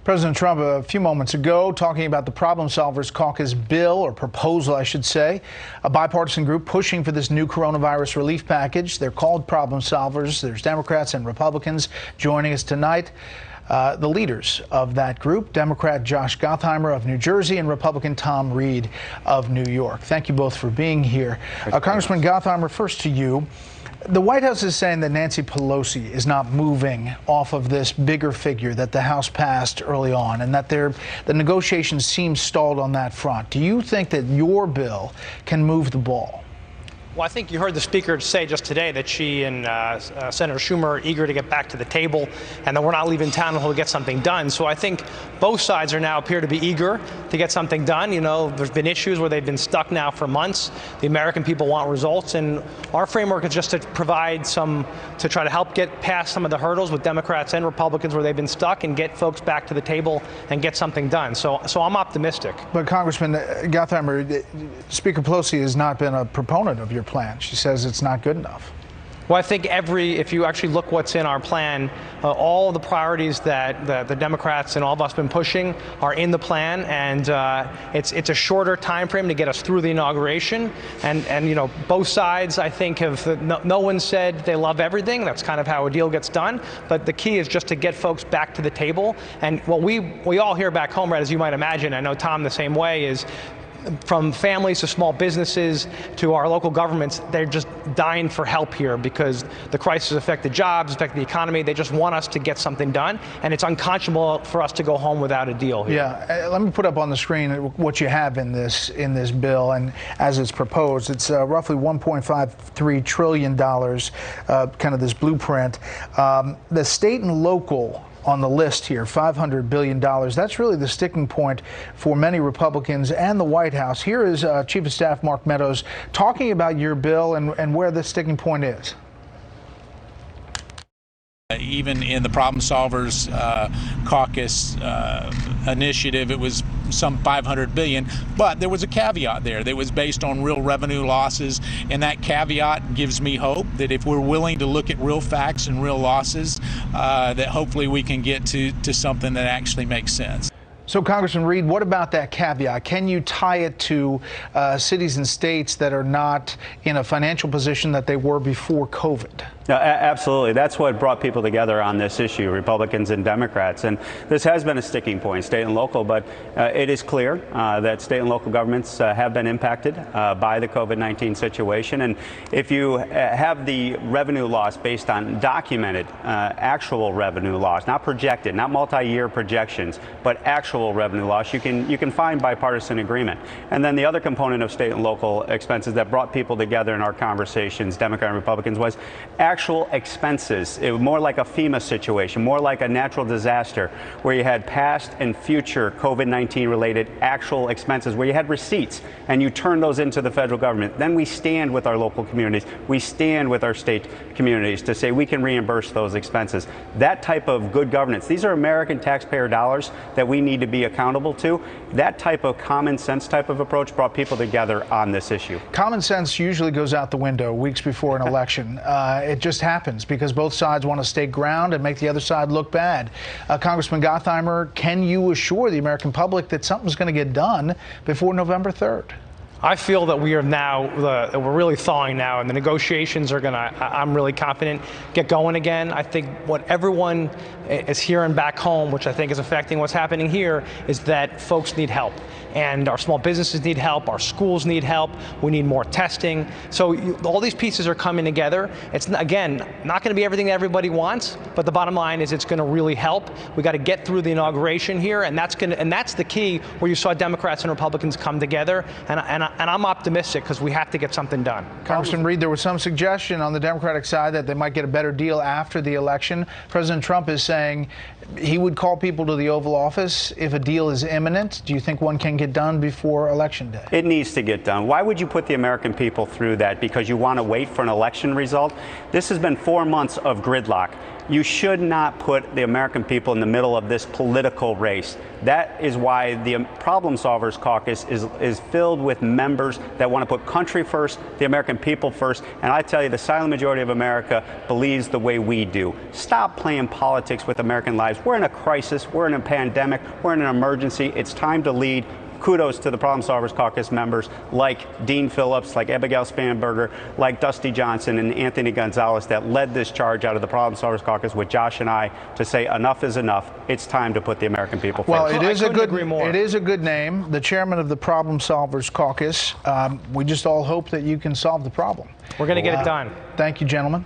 President Trump a few moments ago talking about the Problem Solvers Caucus bill, or proposal I should say, a bipartisan group pushing for this new coronavirus relief package. They're called Problem Solvers. There's Democrats and Republicans joining us tonight. The leaders of that group, Democrat Josh Gottheimer of New Jersey and Republican Tom Reed of New York. Thank you both for being here. Congressman Gottheimer, first to you. The White House is saying that Nancy Pelosi is not moving off of this bigger figure that the House passed early on, and that the negotiations seem stalled on that front. Do you think that your bill can move the ball? Well, I think you heard the Speaker say just today that she and Senator Schumer are eager to get back to the table, and that we're not leaving town until we get something done. So I think both sides now appear to be eager to get something done. You know, there's been issues where they've been stuck now for months. The American people want results, and our framework is just to provide to try to help get past some of the hurdles with Democrats and Republicans where they've been stuck and get folks back to the table and get something done. So I'm optimistic. But Congressman Gottheimer, Speaker Pelosi has not been a proponent of your plan. She says it's not good enough. Well, I think if you actually look what's in our plan, all the priorities that the Democrats and all of us have been pushing are in the plan, and it's a shorter time frame to get us through the inauguration. And you know, both sides, I think, no one said they love everything. That's kind of how a deal gets done. But the key is just to get folks back to the table. And what we all hear back home, right, as you might imagine, I know Tom the same way, is from families to small businesses to our local governments, they're just dying for help here because the crisis affected jobs, affected the economy. They just want us to get something done, and it's unconscionable for us to go home without a deal here. Yeah, let me put up on the screen what you have in this bill, and as it's proposed, it's roughly $1.53 trillion, kind of this blueprint. The state and local on the list here, $500 billion. That's really the sticking point for many Republicans and the White House. Here is Chief of Staff Mark Meadows talking about your bill and where the sticking point is. Even in the Problem Solvers Caucus initiative, it was some $500 billion, but there was a caveat there that was based on real revenue losses, and that caveat gives me hope that if we're willing to look at real facts and real losses, that hopefully we can get to something that actually makes sense. So, Congressman Reed, what about that caveat? Can you tie it to cities and states that are not in a financial position that they were before COVID? No, absolutely. That's what brought people together on this issue, Republicans and Democrats. And this has been a sticking point, state and local, but it is clear that state and local governments have been impacted by the COVID-19 situation. And if you have the revenue loss based on documented actual revenue loss, not projected, not multi-year projections, but actual revenue loss, you can find bipartisan agreement. And then the other component of state and local expenses that brought people together in our conversations, Democrats and Republicans, was actual expenses. It was more like a FEMA situation, more like a natural disaster, where you had past and future COVID-19 related actual expenses, where you had receipts and you turn those into the federal government. Then we stand with our local communities, we stand with our state communities to say we can reimburse those expenses. That type of good governance, these are American taxpayer dollars that we need to be accountable to. That type of common sense type of approach brought people together on this issue. Common sense usually goes out the window weeks before an election. It just happens because both sides want to stake ground and make the other side look bad. Congressman Gottheimer, can you assure the American public that something's going to get done before November 3rd? I feel that we are now, we're really thawing now, and the negotiations are going to, I'm really confident, get going again. I think what everyone is hearing back home, which I think is affecting what's happening here, is that folks need help. And our small businesses need help, our schools need help, we need more testing. So all these pieces are coming together. It's, again, not going to be everything that everybody wants, but the bottom line is it's going to really help. We got to get through the inauguration here, and that's the key where you saw Democrats and Republicans come together, and I'm optimistic because we have to get something done. Congressman Reed, there was some suggestion on the Democratic side that they might get a better deal after the election. President Trump is saying he would call people to the Oval Office if a deal is imminent. Do you think one can get done before Election Day? It needs to get done. Why would you put the American people through that? Because you want to wait for an election result? This has been 4 months of gridlock. You should not put the American people in the middle of this political race. That is why the Problem Solvers Caucus is filled with members that want to put country first, the American people first. And I tell you, the silent majority of America believes the way we do. Stop playing politics with American lives. We're in a crisis. We're in a pandemic. We're in an emergency. It's time to lead. Kudos to the Problem Solvers Caucus members like Dean Phillips, like Abigail Spanberger, like Dusty Johnson and Anthony Gonzalez that led this charge out of the Problem Solvers Caucus with Josh and I to say enough is enough. It's time to put the American people first. Well, it is a good name, the chairman of the Problem Solvers Caucus. We just all hope that you can solve the problem. We're going to get it done. Thank you, gentlemen.